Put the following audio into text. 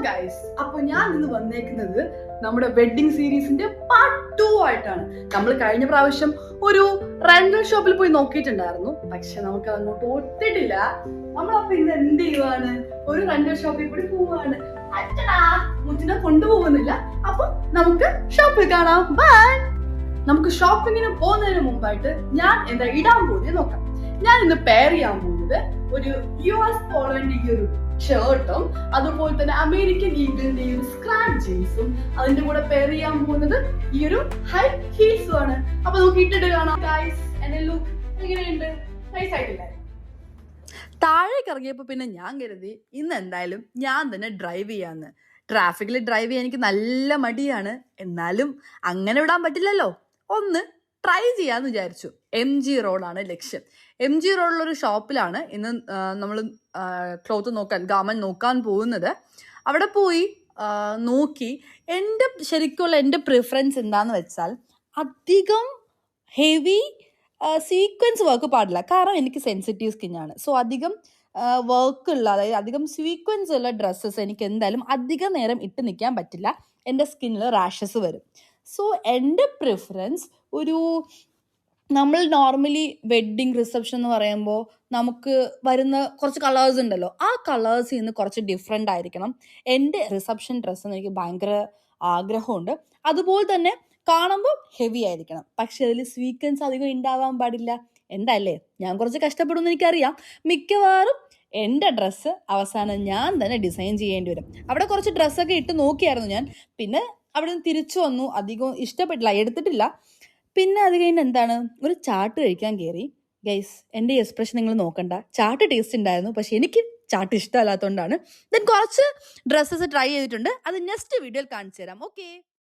Guys, അപ്പൊ ഞാൻ ഇന്ന് വന്നേക്കുന്നത് നമ്മുടെ വെഡിങ് സീരീസിന്റെ പാർട്ട് 2 ആയിട്ടാണ്. നമ്മൾ കഴിഞ്ഞ പ്രാവശ്യം ഒരു റെന്റൽ ഷോപ്പിൽ പോയി നോക്കിയിട്ടുണ്ടായിരുന്നു, പക്ഷെ നമുക്ക് അങ്ങോട്ട് ഒത്തിട്ടില്ല. നമ്മളപ്പോ ഇന്ന് എന്ത് ചെയ്യുവാണ്, ഒരു റെന്റൽ ഷോപ്പിൽ കൂടി പോവാണ്. അച്ഛനാ മുച്ചിനെ കൊണ്ടുപോകുന്നില്ല. അപ്പൊ നമുക്ക് ഷോപ്പിൽ കാണാം. ബൈ. നമുക്ക് ഷോപ്പിങ്ങിന് പോകുന്നതിന് മുമ്പായിട്ട് ഞാൻ എന്താ ഇടാൻ പോകുന്നത് നോക്കാം. ഞാൻ ഇന്ന് പെയർ ചെയ്യാൻ പോകുന്നത് ഒരു US പോളോന്റെ ഈ ഒരു ഷർട്ടും അതുപോലെ തന്നെ അമേരിക്കൻ ഈഗിളിന്റെ ഈ ഒരു സ്ക്രാപ്പ് ജീൻസും അതിന്റെ കൂടെ പെയർ ചെയ്യാൻ പോകുന്നത് ഈ ഒരു ഹൈ ഹീൽസും ആണ്. അപ്പൊ നമുക്ക് ഇട്ടിട്ട് കാണാം. ഗൈസ്, എന്റെ ലുക്ക് എങ്ങനെയുണ്ട്? നൈസ് ആയിട്ടില്ലേ? താഴേക്ക് ഇറങ്ങിയപ്പോ പിന്നെ ഞാൻ കരുതി ഇന്ന് എന്തായാലും ഞാൻ തന്നെ ഡ്രൈവ് ചെയ്യാന്ന്. ട്രാഫിക്കിൽ ഡ്രൈവ് ചെയ്യാൻ എനിക്ക് നല്ല മടിയാണ്, എന്നാലും അങ്ങനെ വിടാൻ പറ്റില്ലല്ലോ. ഒന്ന് ട്രൈ ചെയ്യാന്ന് വിചാരിച്ചു. MG റോഡാണ് ലക്ഷ്യം. MG റോഡിലൊരു ഷോപ്പിലാണ് ഇന്ന് നമ്മൾ ക്ലോത്ത് നോക്കാൻ, ഗാർമെന്റ് നോക്കാൻ പോകുന്നത്. അവിടെ പോയി നോക്കി ശരിക്കുള്ള എൻ്റെ പ്രിഫറൻസ് എന്താന്ന് വെച്ചാൽ അധികം ഹെവി സീക്വൻസ് വർക്ക് പാടില്ല. കാരണം എനിക്ക് സെൻസിറ്റീവ് സ്കിന്നാണ്. സോ അധികം വർക്ക് ഉള്ള, അതായത് അധികം സീക്വൻസ് ഉള്ള ഡ്രസ്സസ് എനിക്ക് എന്തായാലും അധികം നേരം ഇട്ട് നിൽക്കാൻ പറ്റില്ല. എൻ്റെ സ്കിന്നിൽ റാഷസ് വരും. സോ എൻ്റെ പ്രിഫറൻസ് ഒരു, നമ്മൾ നോർമലി വെഡ്ഡിങ് റിസപ്ഷൻ എന്ന് പറയുമ്പോൾ നമുക്ക് വരുന്ന കുറച്ച് കളേഴ്സ് ഉണ്ടല്ലോ, ആ കളേഴ്സിൽ നിന്ന് കുറച്ച് ഡിഫറെൻ്റ് ആയിരിക്കണം എൻ്റെ റിസപ്ഷൻ ഡ്രസ്സ് എന്ന് എനിക്ക് ഭയങ്കര ആഗ്രഹമുണ്ട്. അതുപോലെ തന്നെ കാണുമ്പോൾ ഹെവി ആയിരിക്കണം, പക്ഷെ അതിൽ സ്വീക്വൻസ് അധികം ഉണ്ടാവാൻ പാടില്ല. എന്താല്ലേ, ഞാൻ കുറച്ച് കഷ്ടപ്പെടുമെന്ന് എനിക്കറിയാം. മിക്കവാറും എൻ്റെ ഡ്രസ്സ് അവസാനം ഞാൻ തന്നെ ഡിസൈൻ ചെയ്യേണ്ടി വരും. അവിടെ കുറച്ച് ഡ്രസ്സൊക്കെ ഇട്ട് നോക്കിയായിരുന്നു ഞാൻ. പിന്നെ അവിടെ നിന്ന് തിരിച്ചു വന്നു, അധികം ഇഷ്ടപ്പെട്ടില്ല, എടുത്തിട്ടില്ല. പിന്നെ അത് കഴിഞ്ഞ് എന്താണ്, ഒരു ചാട്ട് കഴിക്കാൻ കയറി. ഗൈസ്, എൻ്റെ എക്സ്പ്രഷൻ നിങ്ങൾ നോക്കണ്ട, ചാട്ട് ടേസ്റ്റ് ഉണ്ടായിരുന്നു, പക്ഷെ എനിക്ക് ചാട്ട് ഇഷ്ടമല്ലാത്തതുകൊണ്ടാണ്. ദെൻ കുറച്ച് ഡ്രസ്സസ് ട്രൈ ചെയ്തിട്ടുണ്ട്, അത് നെക്സ്റ്റ് വീഡിയോയിൽ കാണിച്ചു തരാം. ഓക്കെ.